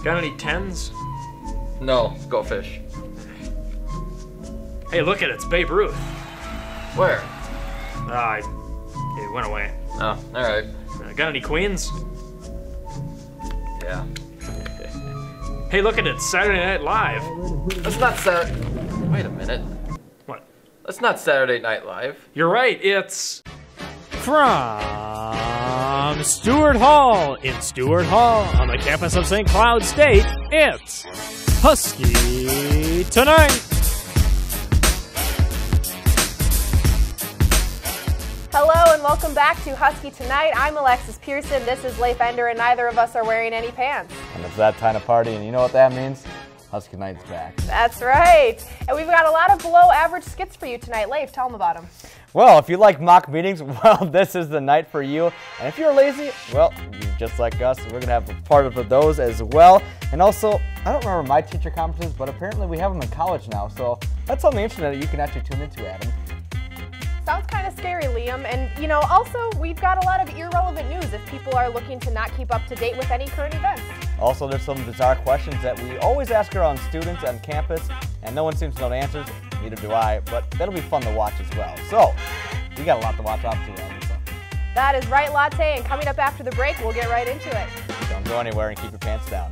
Got any 10s? No, go fish. Hey, look at it. It's Babe Ruth. Where? It went away. Oh, alright. Got any queens? Yeah. Hey, look at it. It's Saturday Night Live. That's not Wait a minute. What? That's not Saturday Night Live. You're right. It's... From Stewart Hall in Stewart Hall on the campus of St. Cloud State, it's Husky Tonight. Hello and welcome back to Husky Tonight. I'm Alexis Pearson, this is Leif Ender, and neither of us are wearing any pants. And it's that time of party, and you know what that means? Husky Night's back. That's right. And we've got a lot of below average skits for you tonight. Leif, tell them about them. Well, if you like mock meetings, well, this is the night for you. And if you're lazy, well, you're just like us. We're going to have a part of those as well. And also, I don't remember my teacher conferences, but apparently we have them in college now. So that's on the internet that you can actually tune into, Adam. Sounds kind of scary, Liam. And, you know, also, we've got a lot of irrelevant news if people are looking to not keep up to date with any current events. Also, there's some bizarre questions that we always ask around students on campus, and no one seems to know the answers, neither do I, but that'll be fun to watch as well. So, we got a lot to watch out to, Adam. That is right, Latte, and coming up after the break, we'll get right into it. Don't go anywhere and keep your pants down.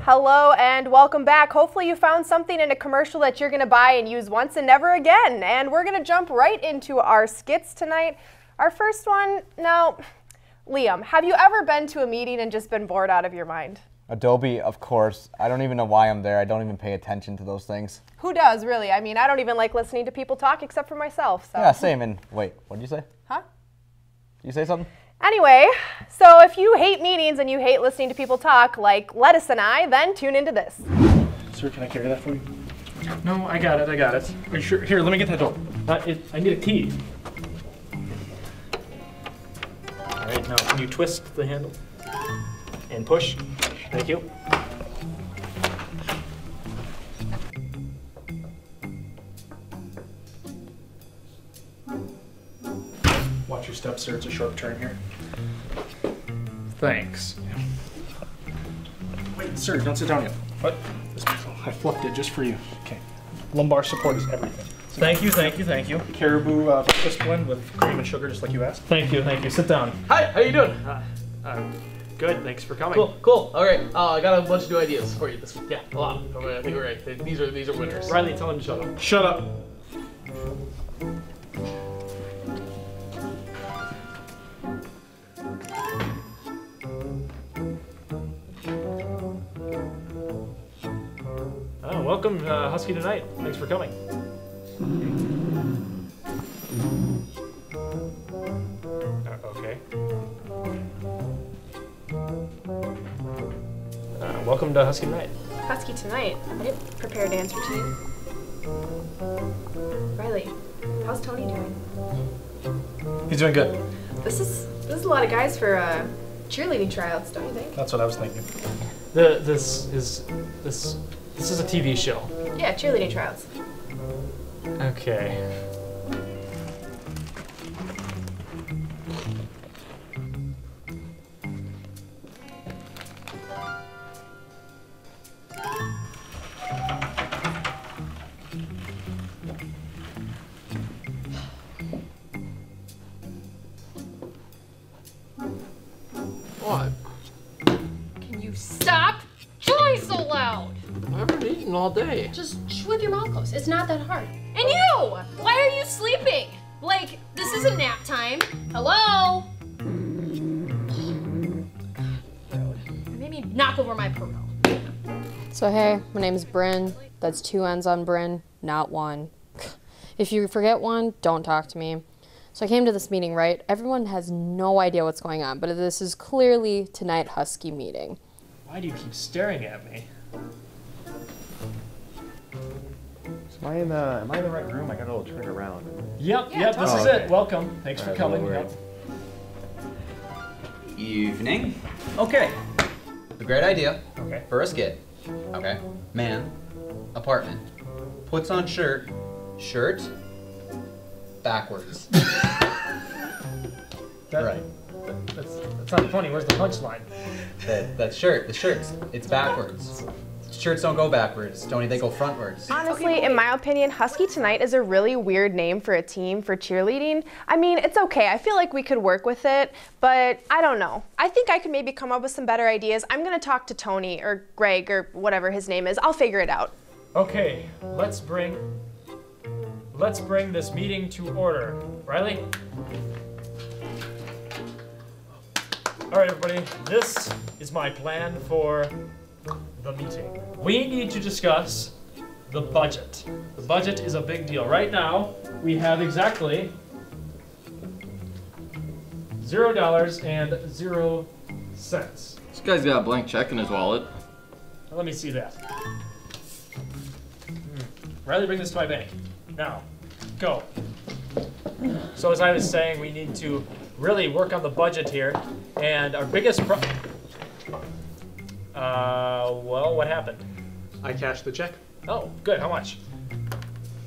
Hello and welcome back. Hopefully you found something in a commercial that you're going to buy and use once and never again. And we're going to jump right into our skits tonight. Our first one, now, Liam, have you ever been to a meeting and just been bored out of your mind? Adobe, of course. I don't even know why I'm there. I don't even pay attention to those things. Who does, really? I mean, I don't even like listening to people talk except for myself. So. Yeah, same. And wait, what did you say? Huh? Did you say something? Anyway, so if you hate meetings and you hate listening to people talk, like Lettuce and I, then tune into this. Sir, can I carry that for you? No, I got it. Are you sure? Here, let me get that door. I need a key. All right, now can you twist the handle? And push. Thank you. Watch your steps, sir. It's a sharp turn here. Thanks. Wait, sir, don't sit down yet. What? I fluffed it just for you. Okay. Lumbar support is everything. So thank you. Caribou breakfast blend with cream and sugar, just like you asked. Thank you. Sit down. Hi, how you doing? Good. Thanks for coming. Cool. All right, I got a bunch of new ideas for you this week. Yeah, a lot. I think we're right. These are winners. Riley, tell him to shut up. Shut up. Welcome, Husky Tonight. Thanks for coming. Okay. Welcome to Husky Tonight. Husky Tonight? I didn't prepare to answer to you. Riley, how's Tony doing? He's doing good. This is a lot of guys for cheerleading tryouts, don't you think? That's what I was thinking. This is a TV show. Yeah, cheerleading tryouts. Okay. What? Can you stop chewing so loud? I haven't eaten all day. Just chew with your mouth closed. It's not that hard. And you! Why are you sleeping? Like, this isn't nap time. Hello? Made me knock over my pillow. So hey, my name's Bryn. That's 2 N's on Bryn, not 1. If you forget one, don't talk to me. So I came to this meeting, right? Everyone has no idea what's going on, but this is clearly Tonight Husky meeting. Why do you keep staring at me? Am I in the right room? I got a little turn around. Yep, Yeah, yep, this totally. is okay. it. Welcome. Thanks for Alright, coming. don't worry. Yep. Evening. Okay. A great idea. Okay. For a skit. Okay. Man. Apartment. Puts on shirt. Shirt. Backwards. Right. That's not funny. Where's the punchline? That shirt. The shirts. It's backwards. Shirts don't go backwards, Tony. They go frontwards. Honestly, in my opinion, Husky Tonight is a really weird name for a team for cheerleading. I mean, it's okay. I feel like we could work with it, but I don't know. I think I could maybe come up with some better ideas. I'm gonna talk to Tony or Greg or whatever his name is. I'll figure it out. Okay, let's bring this meeting to order. Riley? All right, everybody. This is my plan for the meeting. We need to discuss the budget. The budget is a big deal. Right now, we have exactly $0.00. This guy's got a blank check in his wallet. Let me see that. Riley, bring this to my bank. Now, go. So as I was saying, we need to really work on the budget here, and our biggest well, what happened? I cashed the check. Oh, good. How much?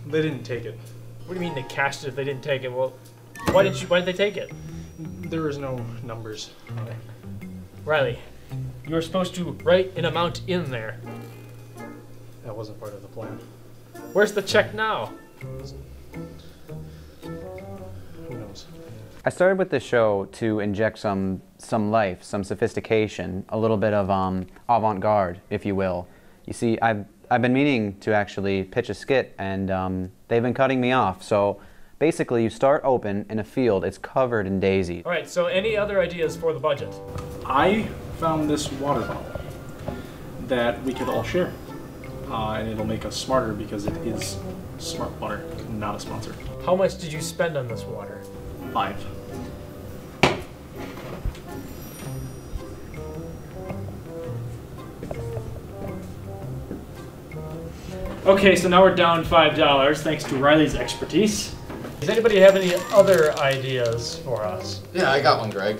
They didn't take it. What do you mean they cashed it if they didn't take it? Well, why did they take it? There was no numbers on it. Riley, you were supposed to write an amount in there. That wasn't part of the plan. Where's the check now? Who knows? I started with this show to inject some life, some sophistication, a little bit of avant-garde, if you will. You see, I've been meaning to actually pitch a skit, and they've been cutting me off. So basically, you start open in a field. It's covered in daisies. All right. So any other ideas for the budget? I found this water bottle that we could all share. And it'll make us smarter because it is smart water, not a sponsor. How much did you spend on this water? 5. Okay, so now we're down $5 thanks to Riley's expertise. Does anybody have any other ideas for us? Yeah, I got one, Greg.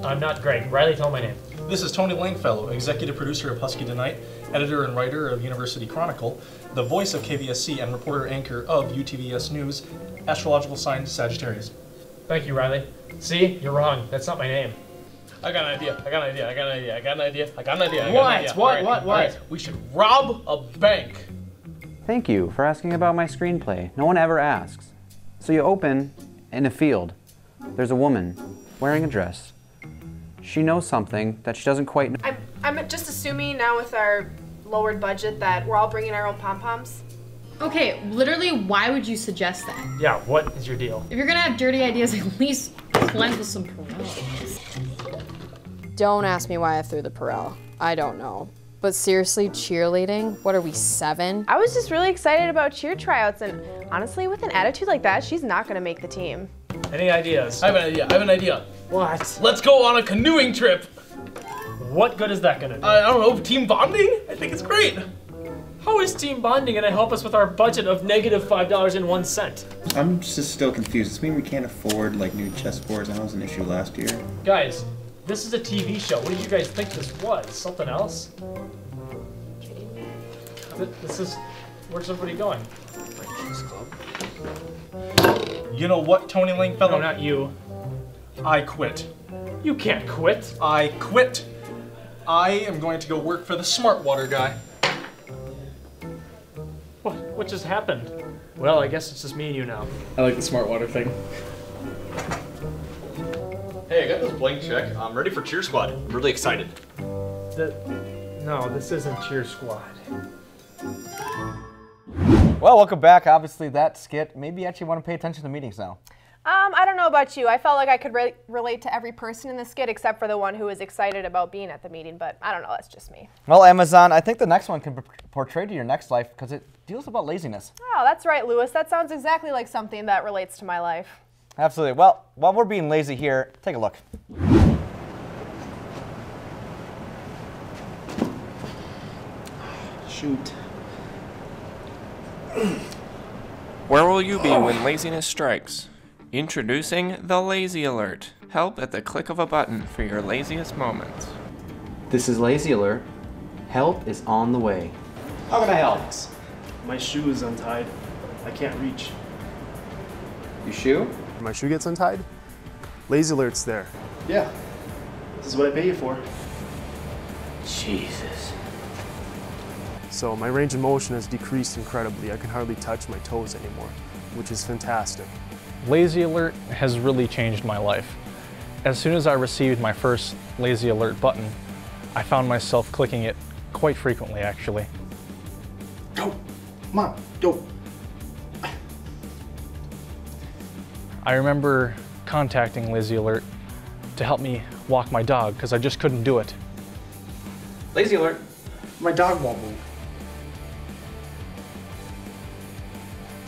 I'm not Greg. Riley, tell my name. This is Tony Langfellow, executive producer of Husky Tonight, editor and writer of University Chronicle, the voice of KVSC and reporter anchor of UTVS News, astrological sign Sagittarius. Thank you, Riley. See, you're wrong. That's not my name. I got an idea. What? What? All right. We should rob a bank. Thank you for asking about my screenplay. No one ever asks. So you open in a field. There's a woman wearing a dress. She knows something that she doesn't quite know. I'm just assuming now with our lowered budget that we're all bringing our own pom-poms. Okay, literally, why would you suggest that? Yeah, what is your deal? If you're gonna have dirty ideas, at least cleanse with some Perel. Don't ask me why I threw the Perel. I don't know. But seriously, cheerleading? What are we, 7? I was just really excited about cheer tryouts, and honestly, with an attitude like that, she's not gonna make the team. Any ideas? I have an idea. What? Let's go on a canoeing trip. What good is that gonna do? I don't know, team bonding? I think it's great. How is team bonding gonna help us with our budget of negative $5.01? I'm just still confused. Does this mean we can't afford like new chessboards? That was an issue last year. Guys, this is a TV show. What did you guys think this was? Something else? This is... Where's everybody going? You know what, Tony Langfellow? No, not you. I quit. You can't quit. I quit. I am going to go work for the smart water guy. What just happened? Well, I guess it's just me and you now. I like the smart water thing. Hey, I got this blank check. I'm ready for Cheer Squad. I'm really excited. No, this isn't Cheer Squad. Well, welcome back. Obviously, that skit. Maybe you actually want to pay attention to meetings now. I don't know about you. I felt like I could relate to every person in the skit except for the one who was excited about being at the meeting, but I don't know, that's just me. Well, Amazon, I think the next one can portray to your next life because it deals about laziness. Oh, that's right, Lewis. That sounds exactly like something that relates to my life. Absolutely. Well, while we're being lazy here, take a look. Shoot. Where will you be when laziness strikes? Introducing the Lazy Alert. Help at the click of a button for your laziest moments. This is Lazy Alert. Help is on the way. How can I help? My shoe is untied. I can't reach. Your shoe? My shoe gets untied? Lazy Alert's there. Yeah. This is what I pay you for. Jesus. So my range of motion has decreased incredibly. I can hardly touch my toes anymore, which is fantastic. Lazy Alert has really changed my life. As soon as I received my first Lazy Alert button, I found myself clicking it quite frequently, actually. Go! Mom, go! I remember contacting Lazy Alert to help me walk my dog because I just couldn't do it. Lazy Alert. My dog won't move.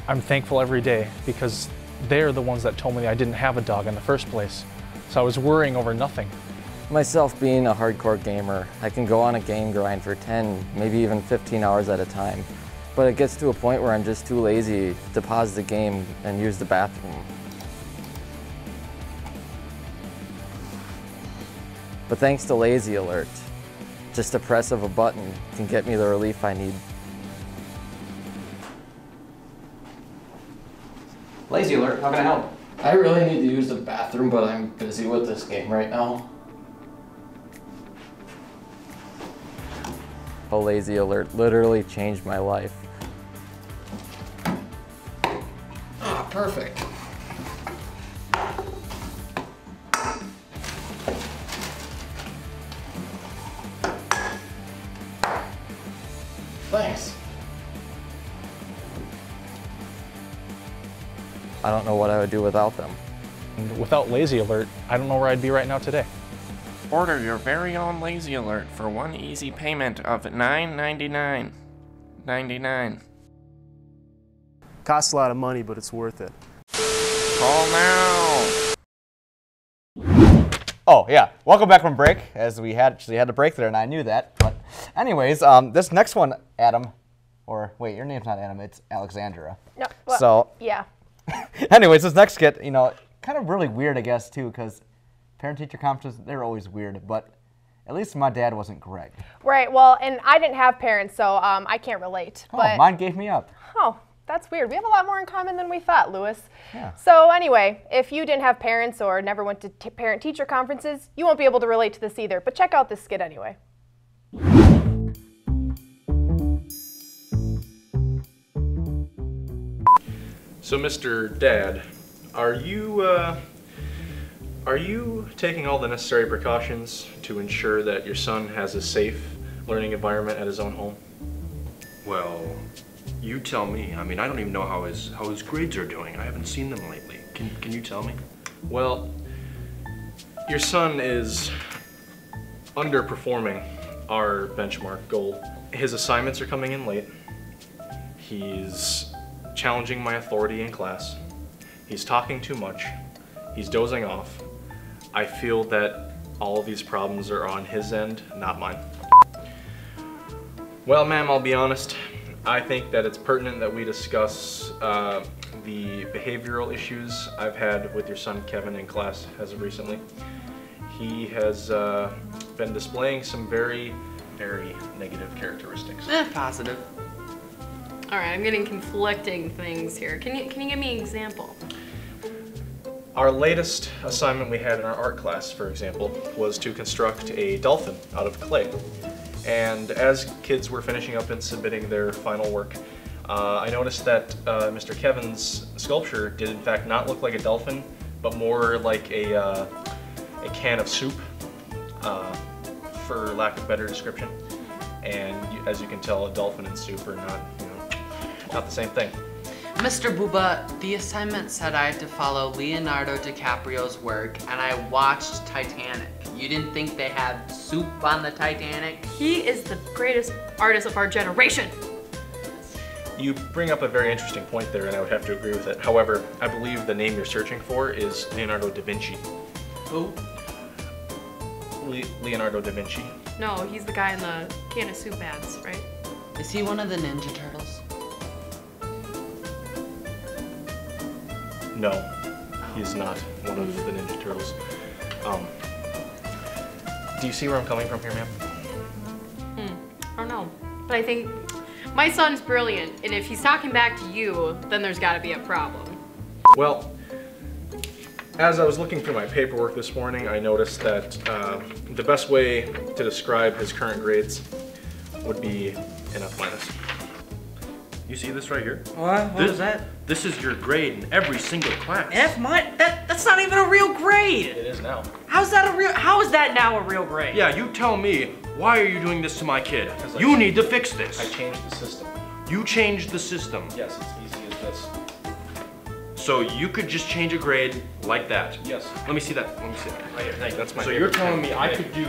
I'm thankful every day because they're the ones that told me I didn't have a dog in the first place. So I was worrying over nothing. Myself being a hardcore gamer, I can go on a game grind for 10, maybe even 15 hours at a time. But it gets to a point where I'm just too lazy to pause the game and use the bathroom. But thanks to Lazy Alert, just a press of a button can get me the relief I need. Lazy Alert, how can I help? I really need to use the bathroom, but I'm busy with this game right now. Oh, Lazy Alert literally changed my life. Ah, perfect. Thanks. I don't know what I would do without them. And without Lazy Alert, I don't know where I'd be right now today. Order your very own Lazy Alert for one easy payment of $9.99. Costs a lot of money, but it's worth it. Call now! Oh, yeah. Welcome back from break, as we actually had a break there, and I knew that. But anyways, this next one, Adam, or wait, your name's not Adam, it's Alexandra. No, well, so, yeah. Anyways, this next skit, you know, kind of really weird, I guess, too, because parent-teacher conferences, they're always weird, but at least my dad wasn't Greg. Right, well, and I didn't have parents, so I can't relate. Oh, but, mine gave me up. Oh, that's weird. We have a lot more in common than we thought, Lewis. Yeah. So anyway, if you didn't have parents or never went to parent-teacher conferences, you won't be able to relate to this either, but check out this skit anyway. So, Mr. Dad, are you taking all the necessary precautions to ensure that your son has a safe learning environment at his own home? Well, you tell me. I mean, I don't even know how his grades are doing. I haven't seen them lately. Can you tell me? Well, your son is underperforming our benchmark goal. His assignments are coming in late. He's challenging my authority in class. He's talking too much. He's dozing off. I feel that all of these problems are on his end, not mine. Well, ma'am, I'll be honest. I think that it's pertinent that we discuss the behavioral issues I've had with your son Kevin in class as of recently. He has been displaying some very, very negative characteristics. Positive. All right, I'm getting conflicting things here. Can you give me an example? Our latest assignment we had in our art class, for example, was to construct a dolphin out of clay. And as kids were finishing up and submitting their final work, I noticed that Mr. Kevin's sculpture did in fact not look like a dolphin, but more like a can of soup, for lack of better description. And as you can tell, a dolphin and soup are not, not the same thing. Mr. Booba, the assignment said I had to follow Leonardo DiCaprio's work, and I watched Titanic. You didn't think they had soup on the Titanic? He is the greatest artist of our generation. You bring up a very interesting point there, and I would have to agree with it. However, I believe the name you're searching for is Leonardo da Vinci. Who? Leonardo da Vinci. No, he's the guy in the can of soup ads, right? Is he one of the Ninja Turtles? No, he's not one of the Ninja Turtles. Do you see where I'm coming from here, ma'am? I don't know. But I think my son's brilliant, and if he's talking back to you, then there's gotta be a problem. Well, as I was looking through my paperwork this morning, I noticed that the best way to describe his current grades would be an F-. You see this right here? What is that? This is your grade in every single class. That's not even a real grade. It is now. How is that now a real grade? Yeah, you tell me, why are you doing this to my kid? You need to fix this. I changed the system. You changed the system. Yes, it's easy as this. So you could just change a grade like that? Yes. Let me see that. Let me see that. Right here. That's my So favorite you're telling pen. me I could do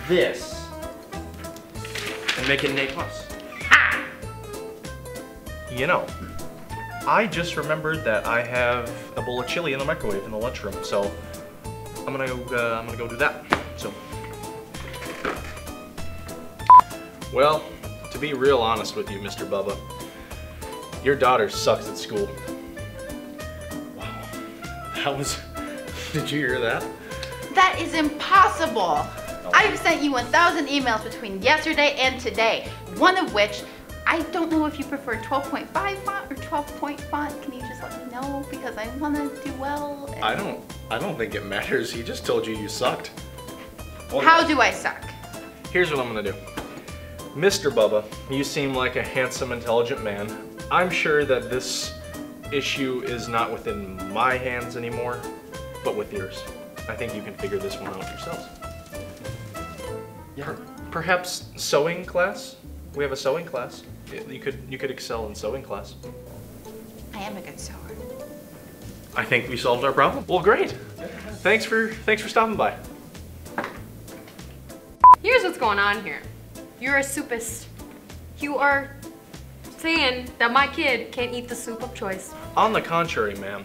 this and make it an A+. You know, I just remembered that I have a bowl of chili in the microwave in the lunchroom, so I'm gonna go do that. So, well, to be real honest with you, Mr. Bubba, your daughter sucks at school. Wow, that was. Did you hear that? That is impossible. I've sent you 1,000 emails between yesterday and today, one of which I don't know if you prefer 12.5 font or 12-point font. Can you just let me know? Because I want to do well. I don't think it matters. He just told you sucked. Well, how do I suck? Here's what I'm gonna do. Mr. Bubba, you seem like a handsome, intelligent man. I'm sure that this issue is not within my hands anymore, but with yours. I think you can figure this one out yourselves. Yeah. Perhaps sewing class? We have a sewing class. You could excel in sewing class. I am a good sewer. I think we solved our problem. Well, great. Thanks for stopping by. Here's what's going on here. You're a soupist. You are saying that my kid can't eat the soup of choice. On the contrary, ma'am,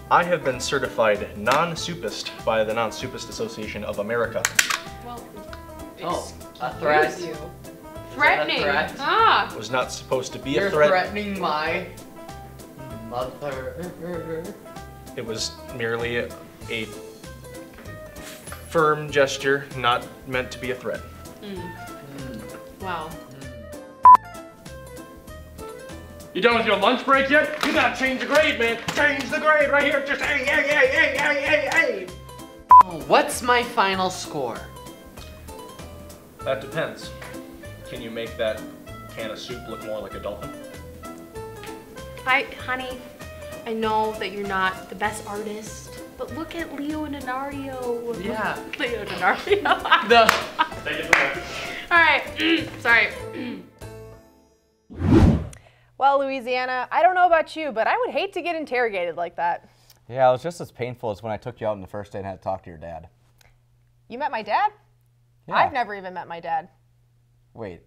I have been certified non-soupist by the Non-Soupist Association of America. Well, a threat? Threatening. Threat? Ah. It was not supposed to be You're a threat. threatening my mother. It was merely a firm gesture, not meant to be a threat. Wow. You done with your lunch break yet? You gotta change the grade, man. Change the grade right here. Just hey. Oh, what's my final score? That depends. Can you make that can of soup look more like a dolphin? Honey, I know that you're not the best artist, but look at Leonardo. Yeah. Leonardo. Thank you for that. All right. Sorry. Well, Louisiana, I don't know about you, but I would hate to get interrogated like that. Yeah, it was just as painful as when I took you out on the first date and had to talk to your dad. You met my dad? Yeah. I've never even met my dad. Wait.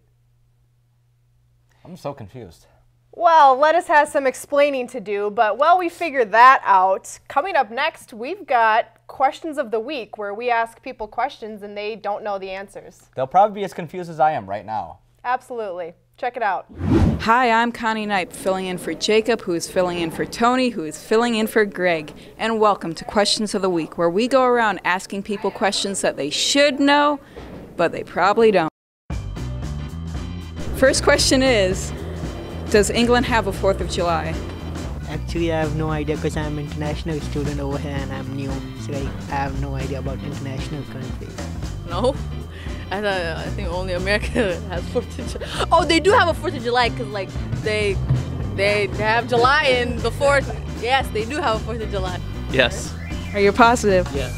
I'm so confused. Well, Lettuce has some explaining to do, but while we figure that out, coming up next, we've got Questions of the Week, where we ask people questions and they don't know the answers. They'll probably be as confused as I am right now. Absolutely. Check it out. Hi, I'm Connie Knipe, filling in for Jacob, who is filling in for Tony, who is filling in for Greg. And welcome to Questions of the Week, where we go around asking people questions that they should know, but they probably don't. First question is, does England have a 4th of July? Actually, I have no idea because I'm an international student over here and I'm new. So I have no idea about international countries. No? I think only America has 4th of July. Oh, they do have a 4th of July because like they have July and the 4th. Yes, they do have a 4th of July. Yes. Are you positive? Yes.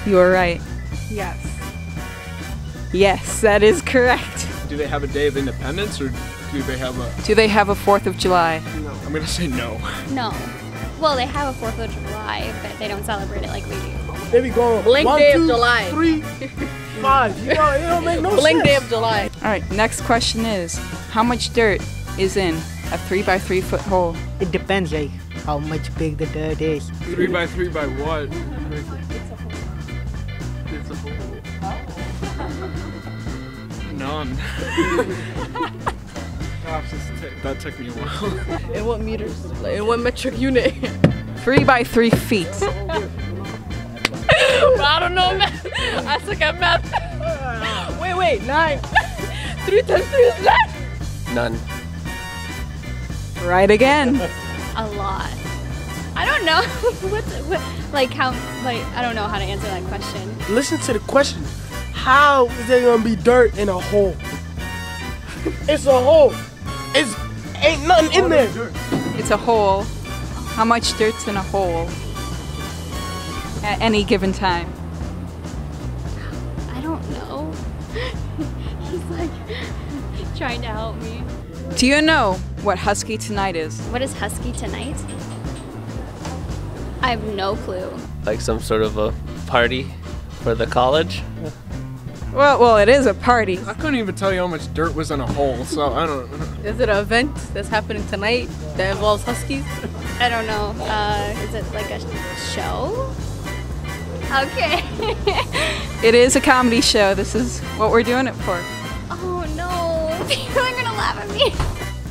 You are right. Yes. Yes, that is correct. Do they have a Day of Independence or do they have a... Do they have a 4th of July? No. I'm going to say no. No. Well, they have a 4th of July, but they don't celebrate it like we do. There we go. Blank 1, Day 2, of July. 3, 5. You know, it don't make no Blank sense. Day of July. All right, next question is, How much dirt is in a 3x3 foot hole? It depends, like how much big the dirt is. 3 by 3 by what? It's a hole. None. Gosh, that took me a while. In what meters? Like, in what metric unit? 3x3 feet. Well, I don't know math. I suck at math. Wait, 9. 3 times 3 is 9. None. Right again. A lot. I don't know. I don't know how to answer that question. Listen to the question. How is there gonna be dirt in a hole? It's a hole. Ain't nothing in there. It's a hole. How much dirt's in a hole at any given time? I don't know. He's like trying to help me. Do you know what Husky Tonight is? What is Husky Tonight? I have no clue. Like some sort of a party for the college? Well, it is a party. I couldn't even tell you how much dirt was in a hole, so I don't know. Is it an event that's happening tonight that involves Huskies? I don't know. Is it like a show? Okay. It is a comedy show. This is what we're doing it for. Oh no, people are gonna laugh at me.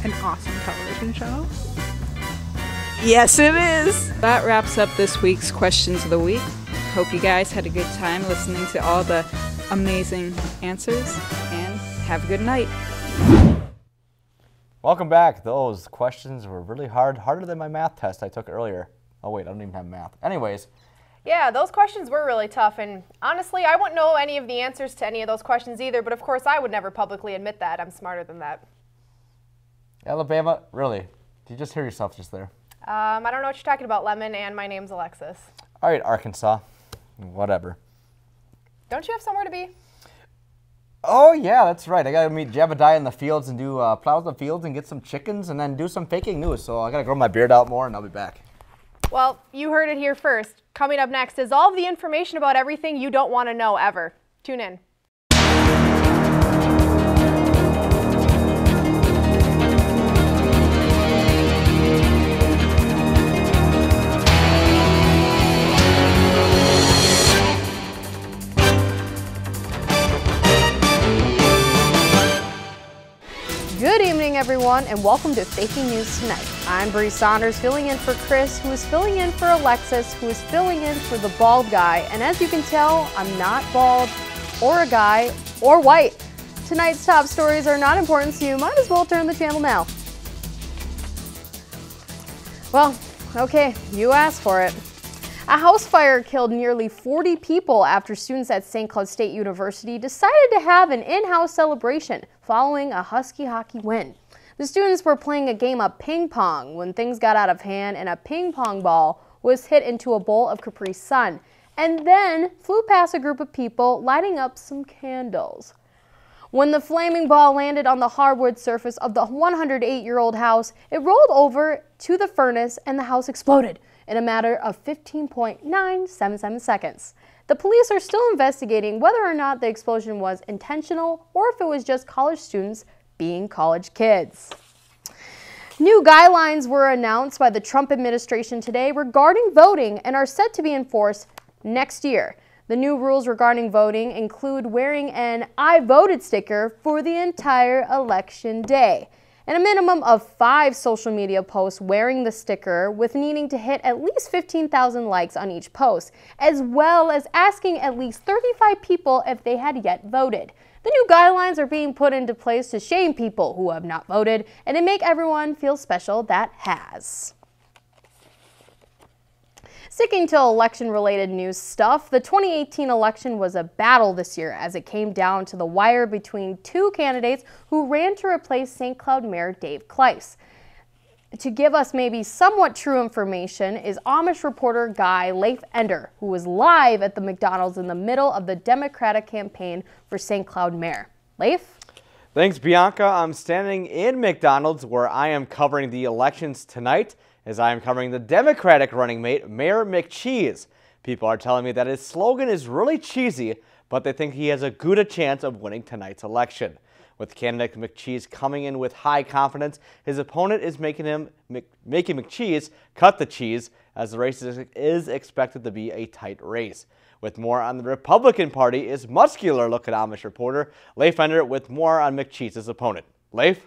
An awesome television show. Yes, it is. That wraps up this week's Questions of the Week. Hope you guys had a good time listening to all the amazing answers, and have a good night. Welcome back. Those questions were really hard, harder than my math test I took earlier. Oh wait, I don't even have math. Anyways. Yeah, those questions were really tough, and honestly, I wouldn't know any of the answers to any of those questions either, but of course I would never publicly admit that. I'm smarter than that. Alabama, really? Did you just hear yourself just there? I don't know what you're talking about, Lemon, and my name's Alexis. All right, Arkansas. Whatever. Don't you have somewhere to be? Oh, yeah, that's right. I got to meet Jebediah in the fields and do plow the fields and get some chickens and then do some faking news. So I got to grow my beard out more and I'll be back. Well, you heard it here first. Coming up next is all of the information about everything you don't want to know ever. Tune in. Good evening, everyone, and welcome to Faking News Tonight. I'm Bree Saunders, filling in for Chris, who is filling in for Alexis, who is filling in for the bald guy. And as you can tell, I'm not bald, or a guy, or white. Tonight's top stories are not important, so you might as well turn the channel now. Well, okay, you asked for it. A house fire killed nearly 40 people after students at St. Cloud State University decided to have an in-house celebration following a Husky hockey win. The students were playing a game of ping pong when things got out of hand and a ping pong ball was hit into a bowl of Capri Sun and then flew past a group of people lighting up some candles. When the flaming ball landed on the hardwood surface of the 108-year-old house, it rolled over to the furnace and the house exploded in a matter of 15.977 seconds. The police are still investigating whether or not the explosion was intentional or if it was just college students being college kids. New guidelines were announced by the Trump administration today regarding voting and are set to be enforced next year. The new rules regarding voting include wearing an "I voted" sticker for the entire election day, and a minimum of 5 social media posts wearing the sticker, with needing to hit at least 15,000 likes on each post, as well as asking at least 35 people if they had yet voted. The new guidelines are being put into place to shame people who have not voted and to make everyone feel special that has. Sticking to election-related news stuff, the 2018 election was a battle this year as it came down to the wire between 2 candidates who ran to replace St. Cloud Mayor Dave Kleis. To give us maybe somewhat true information is Amish reporter guy Leif Ender, who was live at the McDonald's in the middle of the Democratic campaign for St. Cloud Mayor. Leif? Thanks, Bianca. I'm standing in McDonald's where I am covering the elections tonight, as I am covering the Democratic running mate, Mayor McCheese. People are telling me that his slogan is really cheesy, but they think he has a good chance of winning tonight's election. With candidate McCheese coming in with high confidence, his opponent is making McCheese cut the cheese, as the race is expected to be a tight race. With more on the Republican Party is muscular-looking Amish reporter Leif Ender with more on McCheese's opponent. Leif?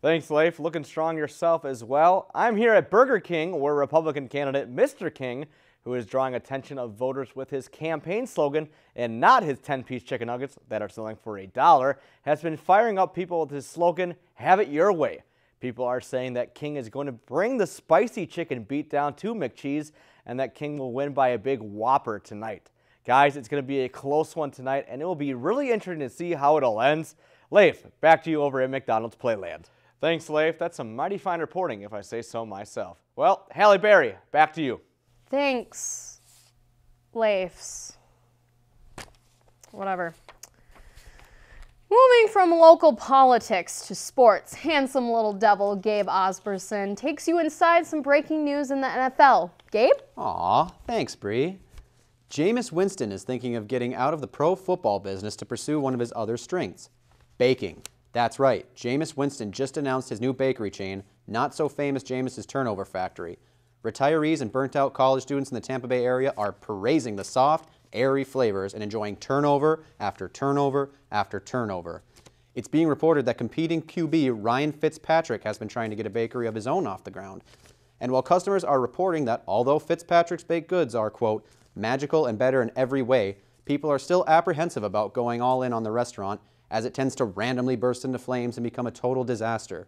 Thanks, Leif. Looking strong yourself as well. I'm here at Burger King, where Republican candidate Mr. King, who is drawing attention of voters with his campaign slogan and not his 10-piece chicken nuggets that are selling for $1, has been firing up people with his slogan, "Have it your way." People are saying that King is going to bring the spicy chicken beatdown to McCheese and that King will win by a big whopper tonight. Guys, it's going to be a close one tonight, and it will be really interesting to see how it all ends. Leif, back to you over at McDonald's Playland. Thanks, Leif. That's some mighty fine reporting, if I say so myself. Well, Halle Berry, back to you. Thanks, Leifs. Whatever. Moving from local politics to sports, handsome little devil Gabe Osberson takes you inside some breaking news in the NFL. Gabe? Aw, thanks, Bree. Jameis Winston is thinking of getting out of the pro football business to pursue one of his other strengths, baking. That's right, Jameis Winston just announced his new bakery chain, not so famous Jameis's Turnover Factory. Retirees and burnt-out college students in the Tampa Bay area are praising the soft, airy flavors and enjoying turnover after turnover after turnover. It's being reported that competing QB Ryan Fitzpatrick has been trying to get a bakery of his own off the ground. And while customers are reporting that although Fitzpatrick's baked goods are, quote, magical and better in every way, people are still apprehensive about going all in on the restaurant, as it tends to randomly burst into flames and become a total disaster.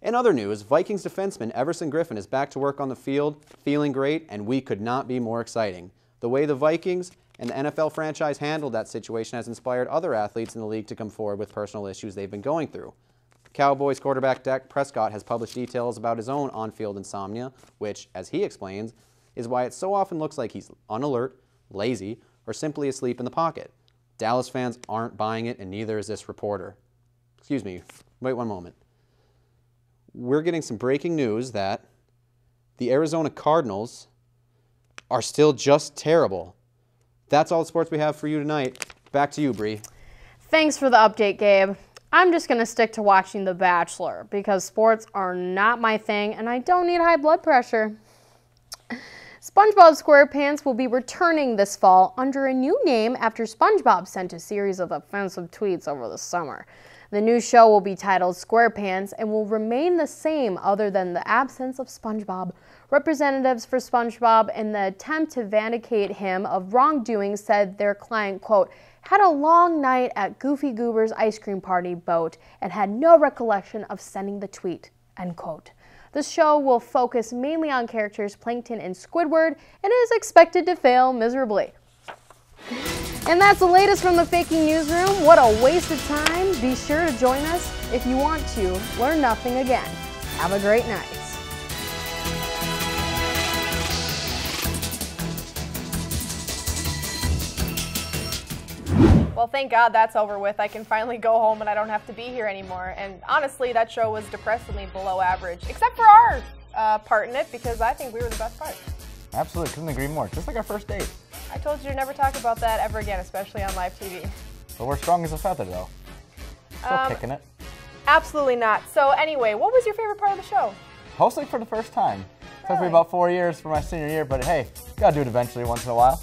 In other news, Vikings defenseman Everson Griffin is back to work on the field, feeling great, and we could not be more exciting. The way the Vikings and the NFL franchise handled that situation has inspired other athletes in the league to come forward with personal issues they've been going through. Cowboys quarterback Dak Prescott has published details about his own on-field insomnia, which, as he explains, is why it so often looks like he's unalert, lazy, or simply asleep in the pocket. Dallas fans aren't buying it, and neither is this reporter. Excuse me, wait one moment. We're getting some breaking news that the Arizona Cardinals are still just terrible. That's all the sports we have for you tonight. Back to you, Bree. Thanks for the update, Gabe. I'm just going to stick to watching The Bachelor because sports are not my thing and I don't need high blood pressure. SpongeBob SquarePants will be returning this fall under a new name after SpongeBob sent a series of offensive tweets over the summer. The new show will be titled SquarePants and will remain the same other than the absence of SpongeBob. Representatives for SpongeBob, in the attempt to vindicate him of wrongdoing, said their client, quote, had a long night at Goofy Goober's ice cream party boat and had no recollection of sending the tweet, end quote. The show will focus mainly on characters Plankton and Squidward and is expected to fail miserably. And that's the latest from the Faking Newsroom. What a waste of time. Be sure to join us if you want to learn nothing again. Have a great night. Well, thank God that's over with. I can finally go home and I don't have to be here anymore. And honestly, that show was depressingly below average, except for our part in it, because I think we were the best part. Absolutely, couldn't agree more. Just like our first date. I told you to never talk about that ever again, especially on live TV. But we're strong as a feather, though. Still kicking it. Absolutely not. So anyway, what was your favorite part of the show? Hosting for the first time. Really? Took me about 4 years for my senior year, but hey, gotta do it eventually once in a while.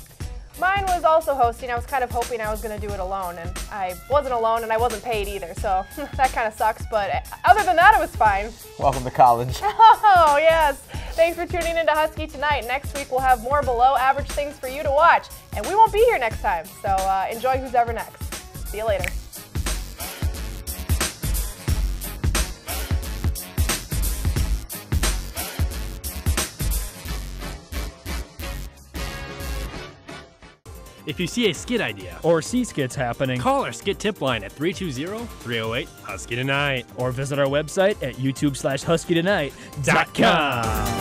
Mine was also hosting. I was kind of hoping I was going to do it alone, and I wasn't alone, and I wasn't paid either, so that kind of sucks, but other than that, it was fine. Welcome to college. Oh, yes. Thanks for tuning in to Husky Tonight. Next week, we'll have more below-average things for you to watch, and we won't be here next time, so enjoy who's ever next. See you later. If you see a skit idea or see skits happening, call our skit tip line at 320-308-HUSKY-TONIGHT or visit our website at youtube.com/HuskyTonight.com.